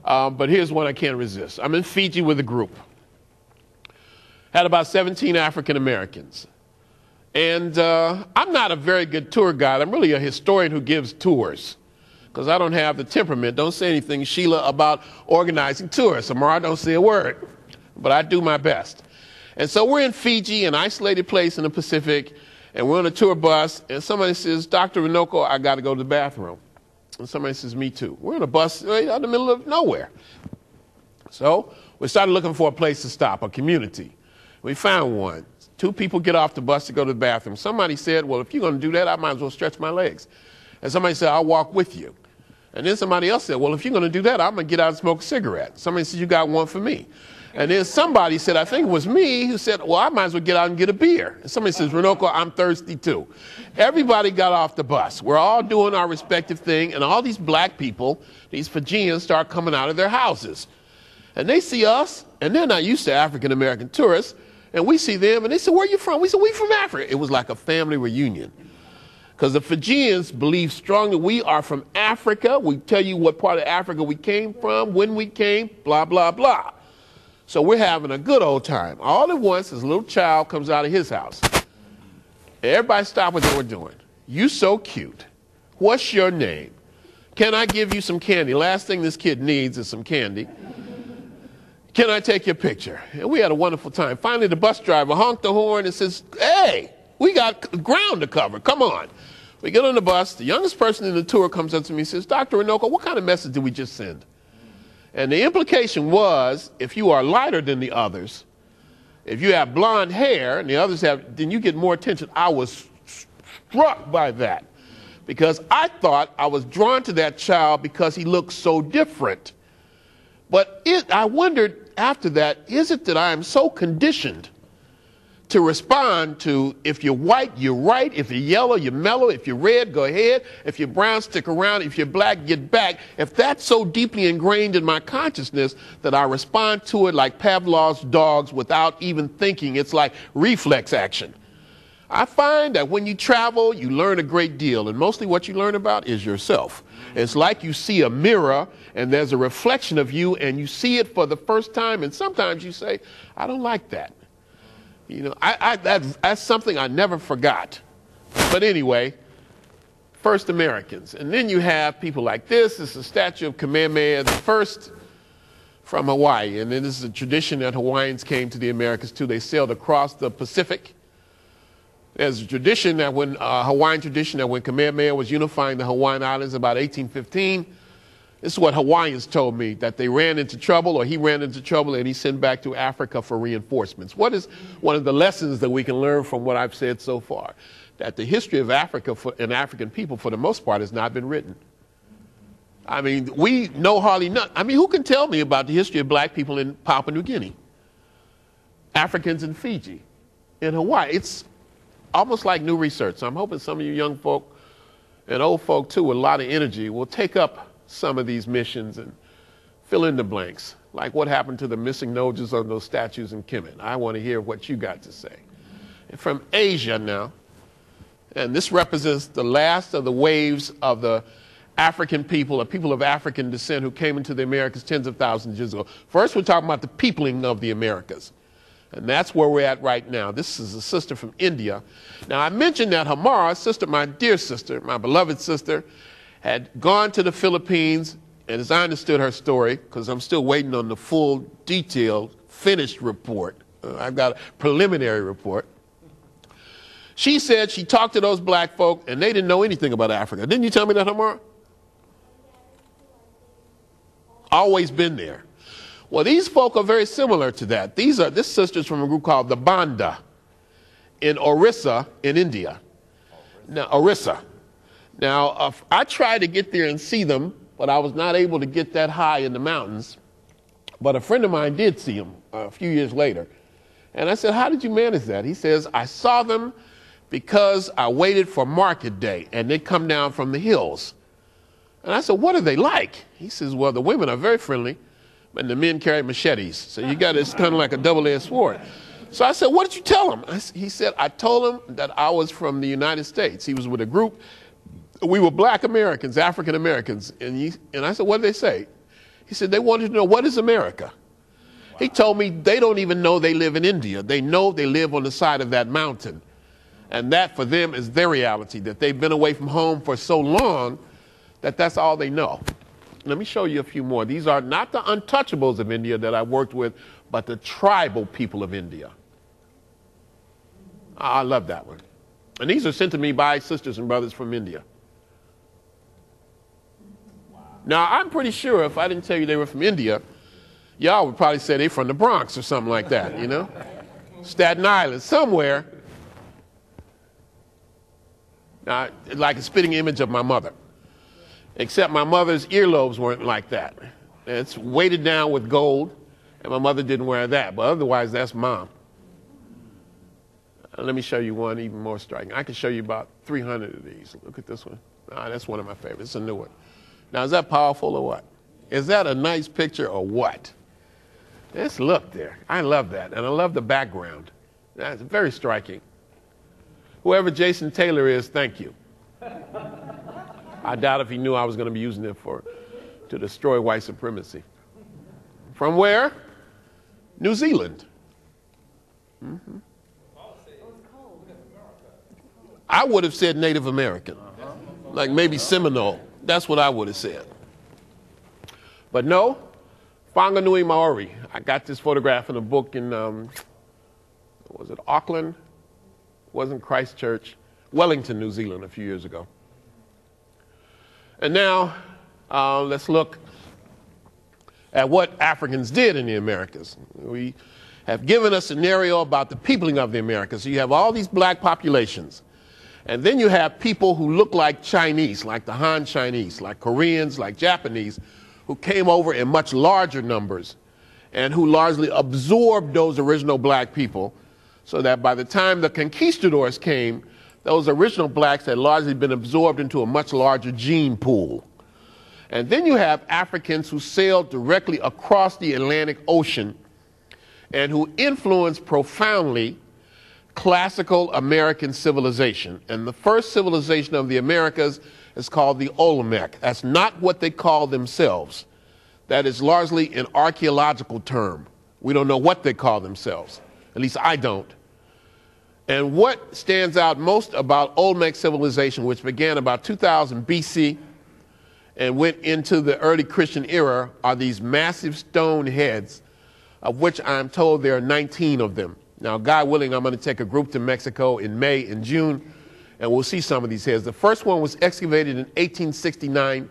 But here's one I can't resist. I'm in Fiji with a group. Had about 17 African Americans. And I'm not a very good tour guide. I'm really a historian who gives tours. Because I don't have the temperament. Don't say anything, Sheila, about organizing tours. Amara, don't say a word. But I do my best. And so we're in Fiji, an isolated place in the Pacific, and we're on a tour bus, and somebody says, Dr. Runoko, I got to go to the bathroom. And somebody says, me too. We're on a bus right out in the middle of nowhere. So we started looking for a place to stop, a community. We found one. 2 people get off the bus to go to the bathroom. Somebody said, well, if you're going to do that, I might as well stretch my legs. And somebody said, I'll walk with you. And then somebody else said, well, if you're going to do that, I'm going to get out and smoke a cigarette. Somebody said, you got one for me. And then somebody said, I think it was me, who said, well, I might as well get out and get a beer. And somebody says, Runoko, I'm thirsty too. Everybody got off the bus. We're all doing our respective thing. And all these black people, these Fijians, start coming out of their houses. And they see us, and they're not used to African-American tourists. And we see them, and they say, where are you from? We said, we from Africa. It was like a family reunion. Because the Fijians believe strongly we are from Africa. We tell you what part of Africa we came from, when we came, blah, blah, blah. So we're having a good old time. All at once, this little child comes out of his house. Everybody stop what they were doing. You so cute. What's your name? Can I give you some candy? Last thing this kid needs is some candy. Can I take your picture? And we had a wonderful time. Finally, the bus driver honked the horn and says, hey, we got ground to cover. Come on. We get on the bus. The youngest person in the tour comes up to me and says, Dr. Runoko, what kind of message did we just send? And the implication was, if you are lighter than the others, if you have blonde hair and the others have, then you get more attention. I was struck by that because I thought I was drawn to that child because he looked so different. But I wondered after that, is it that I am so conditioned to respond to, if you're white, you're right. If you're yellow, you're mellow. If you're red, go ahead. If you're brown, stick around. If you're black, get back. If that's so deeply ingrained in my consciousness that I respond to it like Pavlov's dogs without even thinking, it's like reflex action. I find that when you travel, you learn a great deal, and mostly what you learn about is yourself. It's like you see a mirror, and there's a reflection of you, and you see it for the first time, and sometimes you say, I don't like that. That's something I never forgot. But anyway, first Americans. And then you have people like this. This is a statue of Kamehameha I, from Hawaii. And then this is a tradition that Hawaiians came to the Americas too. They sailed across the Pacific. There's a tradition that Hawaiian tradition that when Kamehameha was unifying the Hawaiian Islands about 1815, this is what Hawaiians told me, that they ran into trouble, or he ran into trouble, and he sent back to Africa for reinforcements. What is one of the lessons that we can learn from what I've said so far? That the history of Africa and African people, for the most part, has not been written. I mean, we know hardly none. I mean, who can tell me about the history of black people in Papua New Guinea, Africans in Fiji, in Hawaii? It's almost like new research. So I'm hoping some of you young folk and old folk too with a lot of energy will take up some of these missions and fill in the blanks, like what happened to the missing noses on those statues in Kemet. I want to hear what you got to say. And from Asia now, and this represents the last of the waves of the African people, or people of African descent who came into the Americas tens of thousands of years ago. First, we're talking about the peopling of the Americas. And that's where we're at right now. This is a sister from India. Now, I mentioned that Hamara, sister, my dear sister, my beloved sister, had gone to the Philippines, and as I understood her story, because I'm still waiting on the full, detailed, finished report. I've got a preliminary report. She said she talked to those black folk, and they didn't know anything about Africa. Didn't you tell me that, Hamara? Always been there. Well, these folk are very similar to that. This sister's from a group called the Banda in Orissa in India. Now, Orissa. Now, I tried to get there and see them, but I was not able to get that high in the mountains. But a friend of mine did see them a few years later. And I said, how did you manage that? He says, I saw them because I waited for market day, and they'd come down from the hills. And I said, what are they like? He says, well, the women are very friendly, and the men carry machetes. So you got it's kind of like a double-edged sword. So I said, what did you tell him? He said, I told him that I was from the United States. He was with a group. We were black Americans, African Americans. And I said, what did they say? He said, they wanted to know, what is America? Wow. He told me they don't even know they live in India. They know they live on the side of that mountain. And that for them is their reality, that they've been away from home for so long that that's all they know. Let me show you a few more. These are not the untouchables of India that I worked with, but the tribal people of India. I love that one. And these are sent to me by sisters and brothers from India. Now, I'm pretty sure if I didn't tell you they were from India, y'all would probably say they're from the Bronx or something like that, you know? Staten Island, somewhere. Now, like a spitting image of my mother. Except my mother's earlobes weren't like that. It's weighted down with gold, and my mother didn't wear that. But otherwise, that's mom. Let me show you one even more striking. I can show you about 300 of these. Look at this one. That's one of my favorites. It's a new one. Now, is that powerful or what? Is that a nice picture or what? Let's look there. I love that, and I love the background. That's very striking. Whoever Jason Taylor is, thank you. I doubt if he knew I was going to be using it to destroy white supremacy. From where? New Zealand. Mm-hmm. I would have said Native American, like maybe Seminole. That's what I would have said. But no, Whanganui Maori. I got this photograph in a book in, was it Auckland? Wasn't Christchurch. Wellington, New Zealand, a few years ago. And now, let's look at what Africans did in the Americas. We have given a scenario about the peopling of the Americas. So you have all these black populations. And then you have people who look like Chinese, like the Han Chinese, like Koreans, like Japanese, who came over in much larger numbers and who largely absorbed those original black people, so that by the time the conquistadors came, those original blacks had largely been absorbed into a much larger gene pool. And then you have Africans who sailed directly across the Atlantic Ocean and who influenced profoundly classical American civilization. And the first civilization of the Americas is called the Olmec. That's not what they call themselves. That is largely an archaeological term. We don't know what they call themselves. At least I don't. And what stands out most about Olmec civilization, which began about 2000 BC and went into the early Christian era are these massive stone heads, of which I'm told there are 19 of them. Now, God willing, I'm going to take a group to Mexico in May and June, and we'll see some of these heads. The first one was excavated in 1869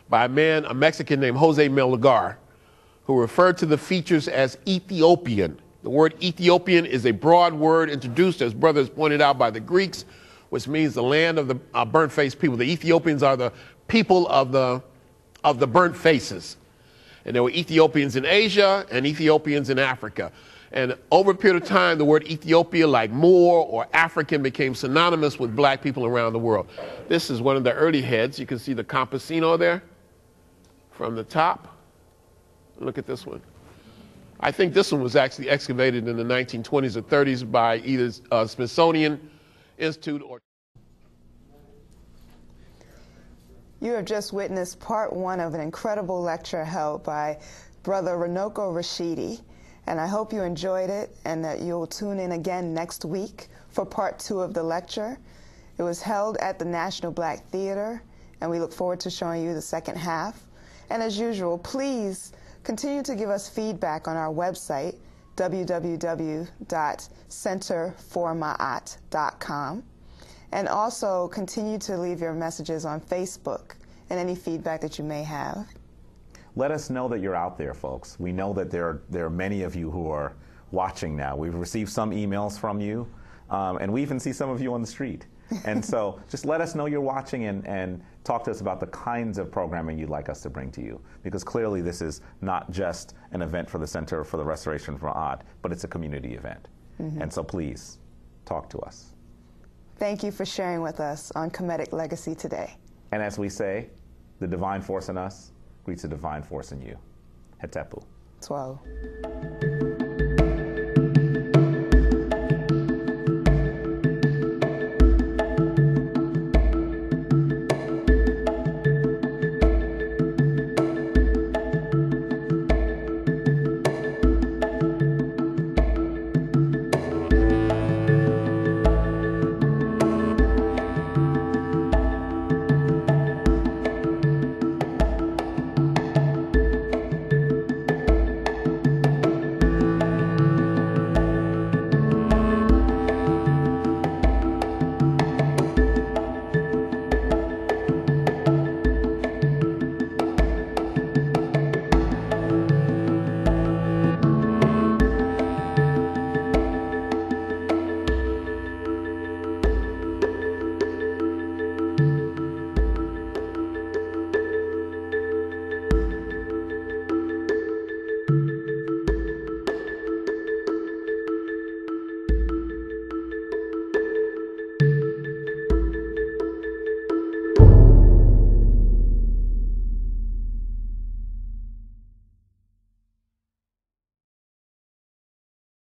by a Mexican named Jose Melgar, who referred to the features as Ethiopian. The word Ethiopian is a broad word introduced, as brothers pointed out, by the Greeks, which means the land of the burnt-faced people. The Ethiopians are the people of the burnt faces. And there were Ethiopians in Asia and Ethiopians in Africa. And over a period of time, the word Ethiopia, like Moor or African, became synonymous with black people around the world. This is one of the early heads. You can see the Campesino there from the top. Look at this one. I think this one was actually excavated in the 1920s or 30s by either Smithsonian Institute or... You have just witnessed part one of an incredible lecture held by Brother Runoko Rashidi, and I hope you enjoyed it and that you'll tune in again next week for part two of the lecture. It was held at the National Black Theater, and we look forward to showing you the second half. And as usual, please continue to give us feedback on our website, www.centerformaat.com. And also continue to leave your messages on Facebook and any feedback that you may have. Let us know that you're out there, folks. We know that there are many of you who are watching now. We've received some emails from you, and we even see some of you on the street. And so just let us know you're watching and talk to us about the kinds of programming you'd like us to bring to you. Because clearly this is not just an event for the Center for the Restoration of Ma'at, but it's a community event. And so please, talk to us. Thank you for sharing with us on Kemetic Legacy today. And as we say, the divine force in us greets the divine force in you. Hetepu. 12.